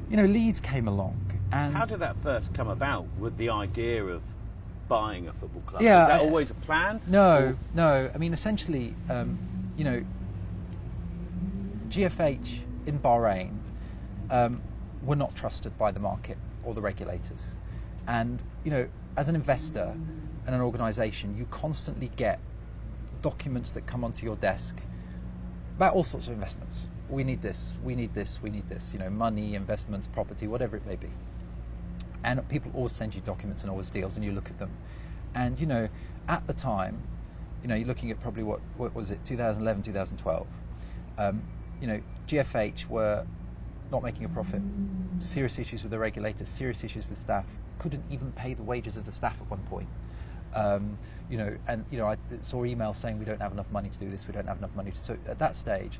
Leeds came along, and how did that first come about with the idea of buying a football club? Yeah, was that always a plan? No. I mean, essentially, GFH in Bahrain were not trusted by the market or the regulators, and as an investor and an organisation, you constantly get documents that come onto your desk about all sorts of investments. We need this, we need this, we need this. Money, investments, property, whatever it may be. And people always send you documents and always deals, and you look at them. And at the time, you're looking at probably what was it, 2011, 2012. GFH were not making a profit. Serious issues with the regulators, serious issues with staff. Couldn't even pay the wages of the staff at one point. I saw emails saying we don't have enough money to do this, we don't have enough money to. So at that stage,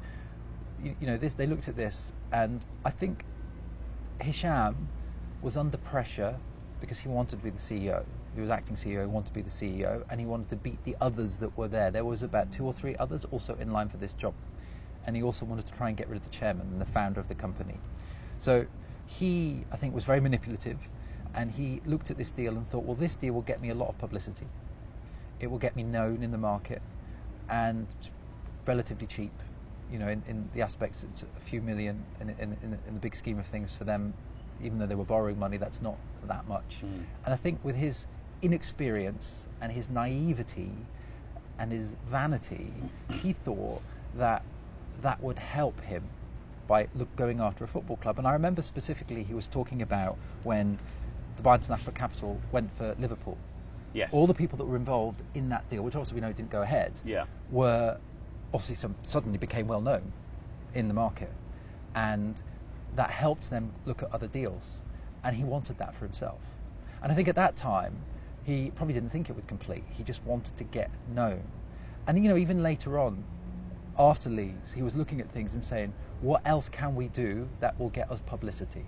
they looked at this, and I think Hisham was under pressure because he wanted to be the CEO. He was acting CEO, he wanted to be the CEO, and he wanted to beat the others that were there. There was about 2 or 3 others also in line for this job. And he also wanted to try and get rid of the chairman and the founder of the company. So he, I think, was very manipulative, and he looked at this deal and thought, well, this deal will get me a lot of publicity. It will get me known in the market, and relatively cheap. In the aspects, it's a few million in the big scheme of things for them. Even though they were borrowing money, that's not that much. And I think with his inexperience and his naivety and his vanity, he thought that would help him by going after a football club. And I remember specifically he was talking about when Dubai International Capital went for Liverpool. Yes. All the people that were involved in that deal, which also we know didn't go ahead, were obviously suddenly became well known in the market. And that helped them look at other deals. And he wanted that for himself. And I think at that time, he probably didn't think it would complete. He just wanted to get known. And even later on, after Leeds, he was looking at things and saying, what else can we do that will get us publicity?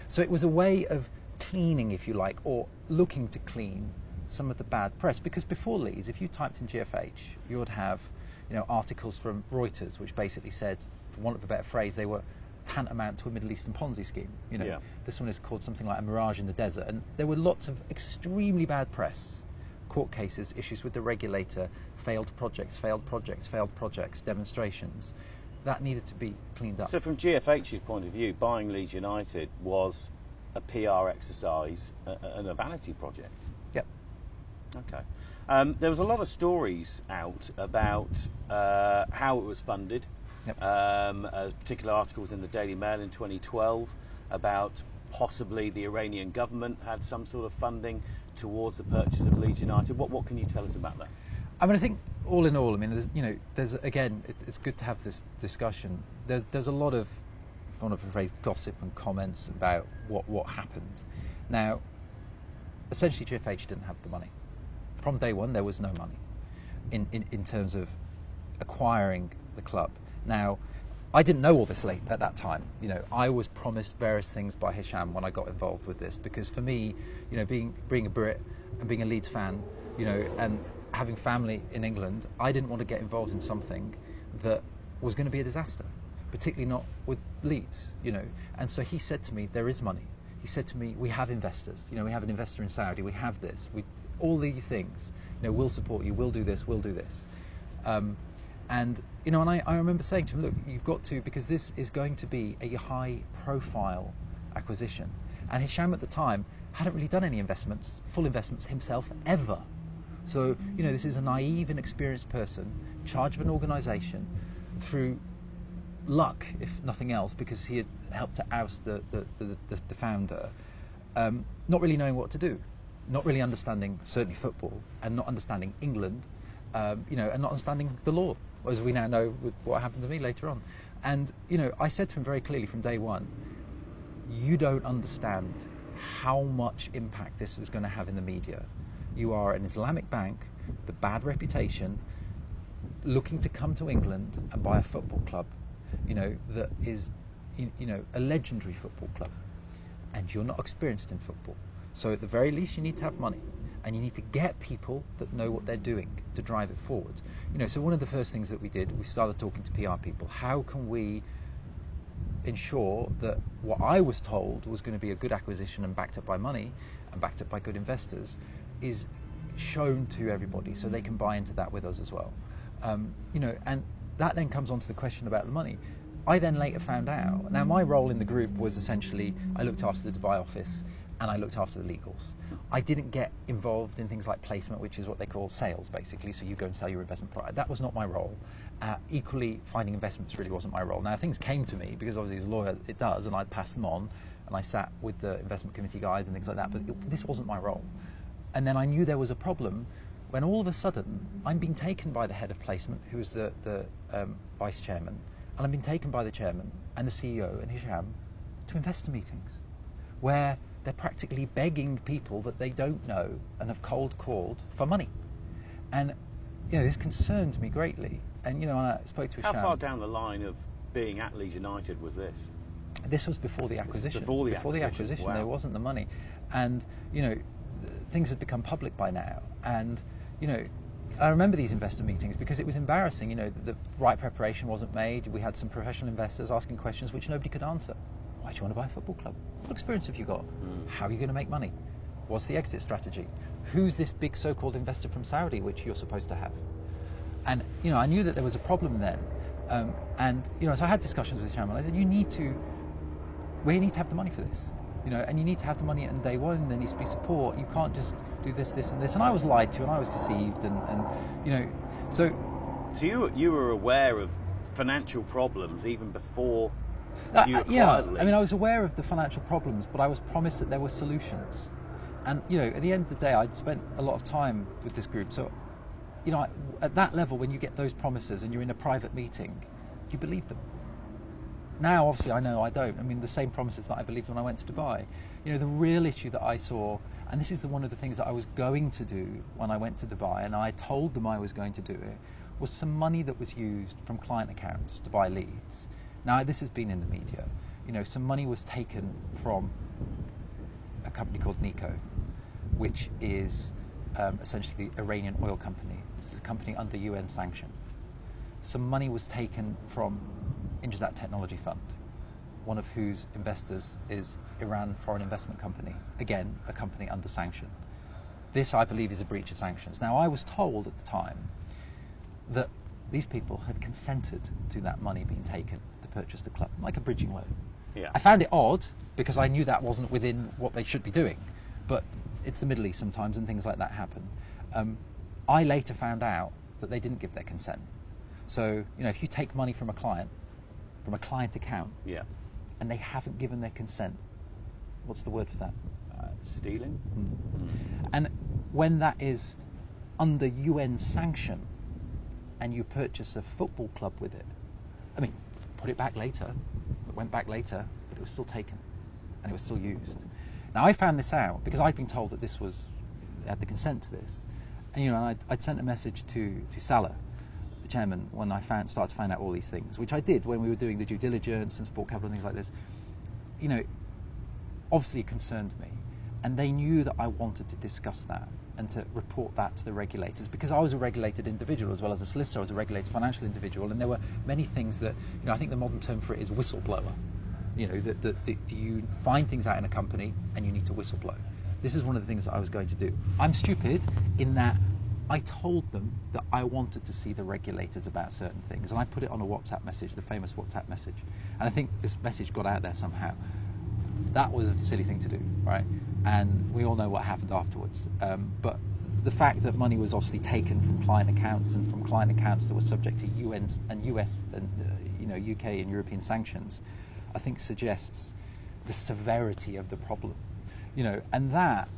So it was a way of cleaning, if you like, or looking to clean some of the bad press. Because before Leeds, if you typed in GFH, you would have articles from Reuters, which basically said, for want of a better phrase, they were tantamount to a Middle Eastern Ponzi scheme. This one is called something like a mirage in the desert. And there were lots of extremely bad press, court cases, issues with the regulator, failed projects, demonstrations. That needed to be cleaned up. So from GFH's point of view, buying Leeds United was a PR exercise and a vanity project. Yep. Okay. There was a lot of stories out about how it was funded. Yep. Particular articles in the Daily Mail in 2012 about possibly the Iranian government had some sort of funding towards the purchase of Leeds United. What can you tell us about that? I mean, I think all in all, there's again, it's good to have this discussion. There's a lot of, for want of a phrase, gossip and comments about what happened. Now, essentially, GFH didn't have the money. From day one, there was no money in terms of acquiring the club. Now, I didn't know all this late at that time. I was promised various things by Hisham when I got involved with this, because for me, being a Brit and being a Leeds fan, and having family in England, I didn't want to get involved in something that was going to be a disaster, particularly not with Leeds, And so he said to me, there is money. He said to me, we have investors. We have an investor in Saudi. We have this. All these things. We'll support you. We'll do this. We'll do this. And I remember saying to him, look, you've got to, because this is going to be a high-profile acquisition. And Hisham at the time hadn't really done any investments, full investments himself, ever. So, this is a naive and experienced person, in charge of an organisation, through luck, if nothing else, because he had helped to oust the founder, not really knowing what to do, not really understanding, certainly football, and not understanding England, and not understanding the law, as we now know with what happened to me later on. And, I said to him very clearly from day one, you don't understand how much impact this is going to have in the media. You are an Islamic bank, the bad reputation, looking to come to England and buy a football club, that is, a legendary football club. And you're not experienced in football. So at the very least, you need to have money. And you need to get people that know what they're doing to drive it forward. So one of the first things that we did, we started talking to PR people. How can we ensure that what I was told was going to be a good acquisition and backed up by money and backed up by good investors is shown to everybody so they can buy into that with us as well. And that then comes on to the question about the money. I then later found out, now my role in the group was essentially, I looked after the Dubai office and I looked after the legals. I didn't get involved in things like placement, which is what they call sales basically, so you go and sell your investment product. That was not my role. Equally, finding investments really wasn't my role. Now things came to me, because obviously as a lawyer it does, and I'd pass them on, and I sat with the investment committee guys and things like that, but this wasn't my role. And then I knew there was a problem when all of a sudden I'm being taken by the head of placement, who is the vice chairman, and I'm being taken by the chairman and the CEO and Hisham to investor meetings where they're practically begging people that they don't know and have cold called for money. And this concerns me greatly. And I spoke to Hisham. How far down the line of being at Leeds United was this? This was before the acquisition. Before the acquisition. Wow. There wasn't the money. And things had become public by now. And I remember these investor meetings because it was embarrassing. The right preparation wasn't made. We had some professional investors asking questions which nobody could answer. Why do you want to buy a football club? What experience have you got? How are you going to make money? What's the exit strategy? Who's this big so-called investor from Saudi which you're supposed to have? And I knew that there was a problem then. So I had discussions with Shaman. I said, we need to have the money for this. And you need to have the money on day one. There needs to be support. You can't just do this, this, and this. And I was lied to, and I was deceived, So you were aware of financial problems even before you acquired Leeds. I was aware of the financial problems, but I was promised that there were solutions. And at the end of the day, I'd spent a lot of time with this group. So, at that level, when you get those promises and you're in a private meeting, you believe them. Now, obviously, I know I don't. The same promises that I believed when I went to Dubai. The real issue that I saw, and this is one of the things that I was going to do when I went to Dubai, and I told them I was going to do it, was some money that was used from client accounts to buy Leeds. Now, this has been in the media. Some money was taken from a company called Nico, which is essentially the Iranian oil company. This is a company under UN sanction. Some money was taken from Injazat Technology Fund, one of whose investors is Iran Foreign Investment Company, again, a company under sanction. This, I believe, is a breach of sanctions. Now, I was told at the time that these people had consented to that money being taken to purchase the club, like a bridging loan. Yeah. I found it odd because I knew that wasn't within what they should be doing, but it's the Middle East sometimes and things like that happen. I later found out that they didn't give their consent. So, if you take money from a client account, and they haven't given their consent, what's the word for that? Stealing. And when that is under UN sanction, and you purchase a football club with it, put it back later, it went back later, but it was still taken, and it was still used. Now, I found this out because I'd been told that they had the consent to this, and I'd sent a message to Salah, the chairman, when I started to find out all these things, which I did when we were doing the due diligence and sport capital and things like this. Obviously it concerned me, and they knew that I wanted to discuss that and to report that to the regulators, because I was a regulated individual as well as a solicitor. I was a regulated financial individual, and there were many things that, I think the modern term for it is whistleblower. That you find things out in a company and you need to whistleblow. This is one of the things that I was going to do. I'm stupid in that I told them that I wanted to see the regulators about certain things, and I put it on a WhatsApp message, the famous WhatsApp message, and I think this message got out there somehow. That was a silly thing to do, right? And we all know what happened afterwards. But the fact that money was obviously taken from client accounts and from client accounts that were subject to UN and US and UK and European sanctions, I think suggests the severity of the problem. And that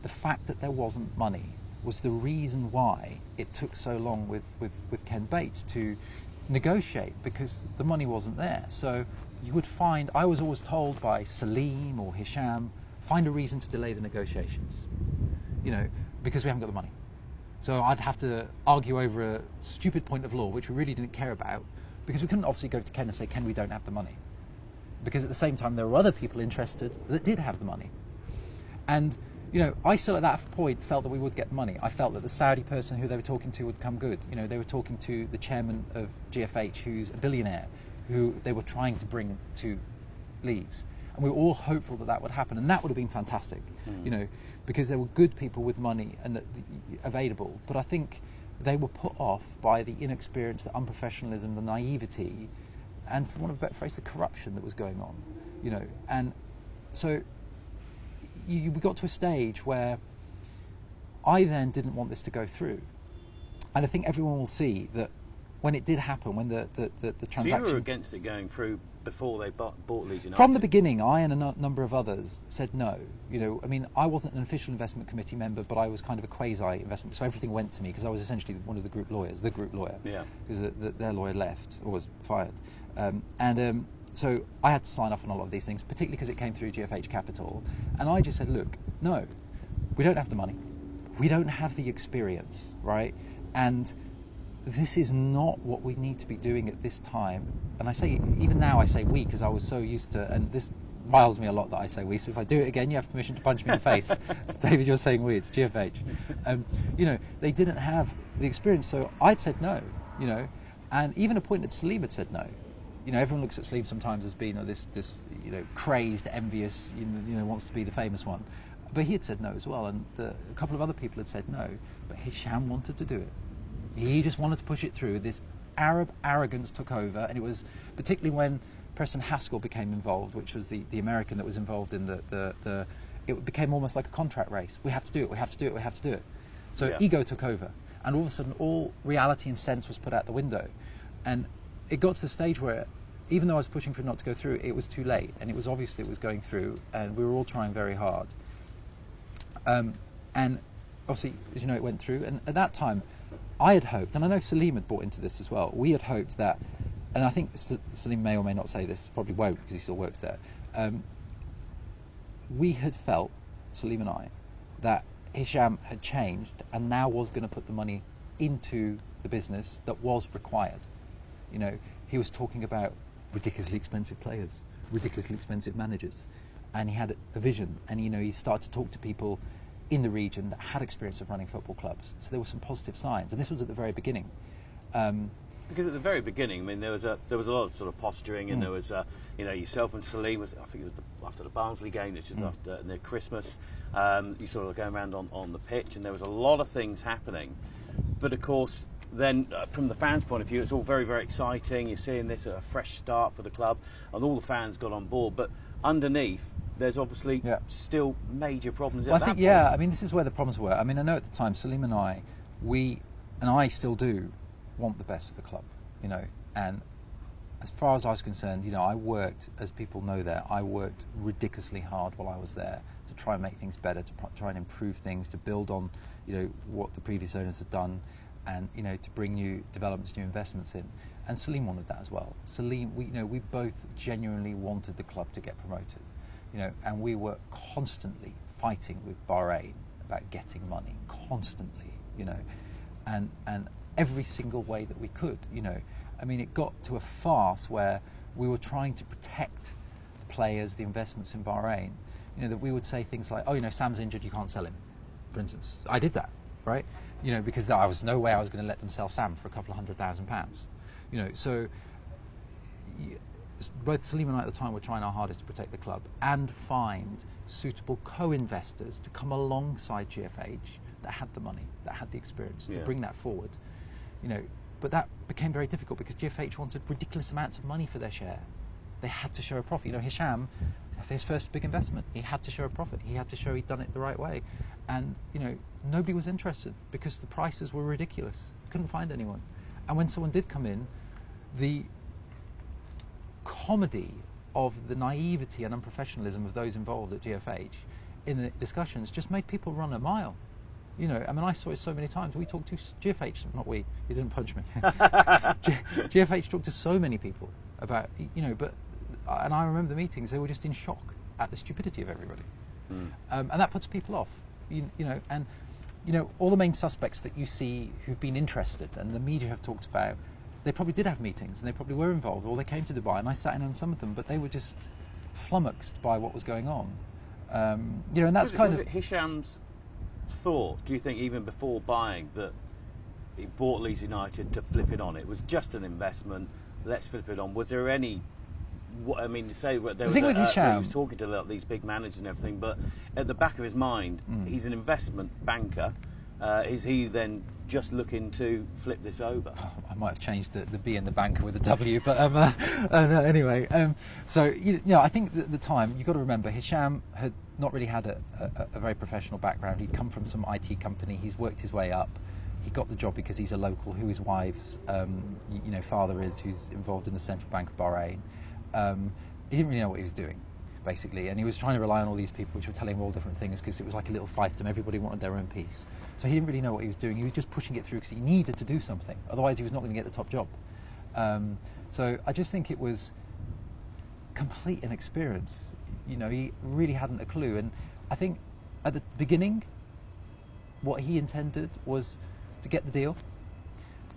the fact that there wasn't money was the reason why it took so long with Ken Bates to negotiate, because the money wasn't there. So you would find, I was always told by Salim or Hisham, find a reason to delay the negotiations, because we haven't got the money. So I'd have to argue over a stupid point of law, which we really didn't care about, because we couldn't obviously go to Ken and say, Ken, we don't have the money. Because at the same time, there were other people interested that did have the money. And I still at that point felt that we would get the money. I felt that the Saudi person who they were talking to would come good. They were talking to the chairman of GFH, who's a billionaire, who they were trying to bring to Leeds. And we were all hopeful that that would happen, and that would have been fantastic, because there were good people with money and available. But I think they were put off by the inexperience, the unprofessionalism, the naivety, and for want of a better phrase, the corruption that was going on, And so we got to a stage where I then didn't want this to go through, and I think everyone will see that when it did happen, when the transaction... So you were against it going through before they bought Leeds United? From the beginning, I and a number of others said no. I wasn't an official investment committee member, but I was kind of a quasi-investment, so everything went to me because I was essentially one of the group lawyers, Yeah. Because their lawyer left, or was fired. So I had to sign off on a lot of these things, particularly because it came through GFH Capital. And I just said, look, no, we don't have the money. We don't have the experience, right? And this is not what we need to be doing at this time. And I say, even now I say we, because I was so used to, and this riles me a lot that I say we, so if I do it again, you have permission to punch me in the face. David, you're saying we, it's GFH. They didn't have the experience, so I'd said no, and even appointed Salim had said no. Everyone looks at Salim sometimes as being this crazed, envious, wants to be the famous one. But he had said no as well, and a couple of other people had said no, but Hisham wanted to do it. He just wanted to push it through. This Arab arrogance took over, and it was particularly when Preston Haskell became involved, which was the American that was involved in it became almost like a contract race. We have to do it, we have to do it, we have to do it. So ego took over, and all of a sudden all reality and sense was put out the window. And it got to the stage where, even though I was pushing for it not to go through, it was too late, and it was obvious that it was going through, and we were all trying very hard. And obviously, as you know, it went through, and at that time, I had hoped, and I know Salim had bought into this as well, we had hoped that, and I think Salim may or may not say this, probably won't because he still works there, we had felt, Salim and I, that Hisham had changed and now was going to put the money into the business that was required. He was talking about ridiculously expensive players, ridiculously expensive managers, and he had a vision, and he started to talk to people in the region that had experience of running football clubs. So there were some positive signs, and this was at the very beginning. Because at the very beginning, I mean, there was a lot of sort of posturing, and there was, yourself and Salim, I think it was after the Barnsley game, it's just after near Christmas, you sort of going around on the pitch, and there was a lot of things happening. But of course, then from the fans' point of view, it's all very, very exciting. You're seeing this a fresh start for the club, and all the fans got on board. But underneath, there's obviously still major problems. Well, I think, I mean, this is where the problems were. I mean, I know at the time, Salim and I, and I still do, want the best for the club, and as far as I was concerned, I worked, as people know there, I worked ridiculously hard while I was there to try and make things better, to try and improve things, to build on, what the previous owners had done, and, to bring new developments, new investments in. And Salim wanted that as well. Salim, we both genuinely wanted the club to get promoted. And we were constantly fighting with Bahrain about getting money, constantly, and every single way that we could, I mean, it got to a farce where we were trying to protect the players, the investments in Bahrain, that we would say things like, Sam's injured, you can't sell him, for instance. I did that, right? Because there was no way I was going to let them sell Sam for a couple of £100,000. So both Salim and I at the time were trying our hardest to protect the club and find suitable co-investors to come alongside GFH that had the money, that had the experience to bring that forward. But that became very difficult because GFH wanted ridiculous amounts of money for their share. They had to show a profit. Hisham, for his first big investment, he had to show a profit. He had to show he'd done it the right way. And, nobody was interested because the prices were ridiculous. Couldn't find anyone. And when someone did come in, the comedy of the naivety and unprofessionalism of those involved at GFH in the discussions just made people run a mile. I mean, I saw it so many times. We talked to GFH, not we, you didn't punch me. GFH talked to so many people about, and I remember the meetings, they were just in shock at the stupidity of everybody. And that puts people off, and all the main suspects that you see who've been interested and the media have talked about, they probably did have meetings and they probably were involved, or they came to Dubai and I sat in on some of them, but they were just flummoxed by what was going on. And that's was it Hisham's thought, do you think, even before buying, that he bought Leeds United to flip it on? It was just an investment, let's flip it on. Was there any what I mean, to say there The was thing with he Hisham, was talking to these big managers and everything, but at the back of his mind, he's an investment banker. Is he then just looking to flip this over? I might have changed the B in the banker with the W, but anyway. So I think at the time you've got to remember Hisham had not really had a very professional background. He'd come from some IT company. He's worked his way up. He got the job because he's a local, who his wife's father is, who's involved in the Central Bank of Bahrain. He didn't really know what he was doing, basically, and he was trying to rely on all these people which were telling him all different things because it was like a little fiefdom. Everybody wanted their own piece. So he didn't really know what he was doing. He was just pushing it through because he needed to do something. Otherwise he was not going to get the top job. So I just think it was complete inexperience. He really hadn't a clue. And I think at the beginning, what he intended was to get the deal,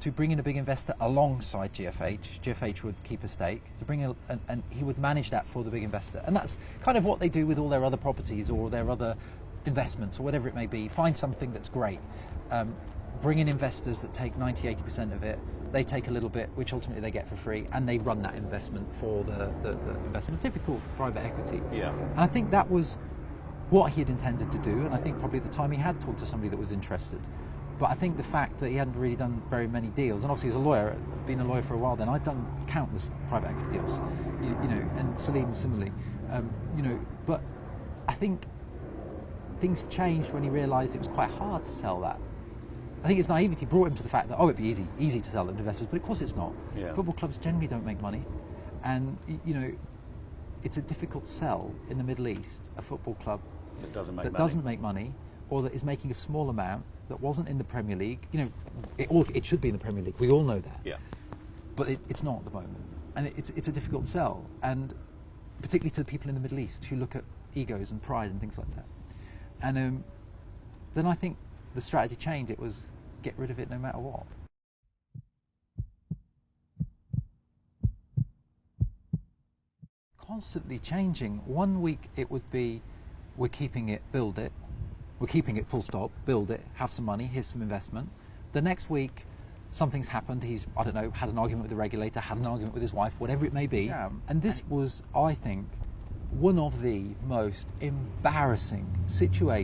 to bring in a big investor alongside GFH. GFH would keep a stake, to bring in, and he would manage that for the big investor. And that's kind of what they do with all their other properties or their other investments or whatever it may be. Find something that's great. Bring in investors that take 90-80% of it. They take a little bit, which ultimately they get for free, and they run that investment for the investment. Typical private equity. Yeah. And I think that was what he had intended to do, and I think probably at the time he had talked to somebody that was interested. But I think the fact that he hadn't really done very many deals, and obviously as a lawyer, been a lawyer for a while then, I'd done countless private equity deals, and Salim similarly, but I think things changed when he realised it was quite hard to sell that. I think his naivety brought him to the fact that, it'd be easy to sell it to investors, but of course it's not. Yeah. Football clubs generally don't make money, and it's a difficult sell in the Middle East, a football club that doesn't make money, or that is making a small amount, that wasn't in the Premier League. It should be in the Premier League. We all know that. Yeah. But it's not at the moment, and it's a difficult sell, and particularly to the people in the Middle East who look at egos and pride and things like that. And then I think the strategy changed. It was get rid of it no matter what. Constantly changing. 1 week it would be, we're keeping it, build it. We're keeping it full stop, build it, have some money, here's some investment. The next week, something's happened. He's, had an argument with the regulator, had an argument with his wife, whatever it may be. Yeah. And this was, I think, one of the most embarrassing situations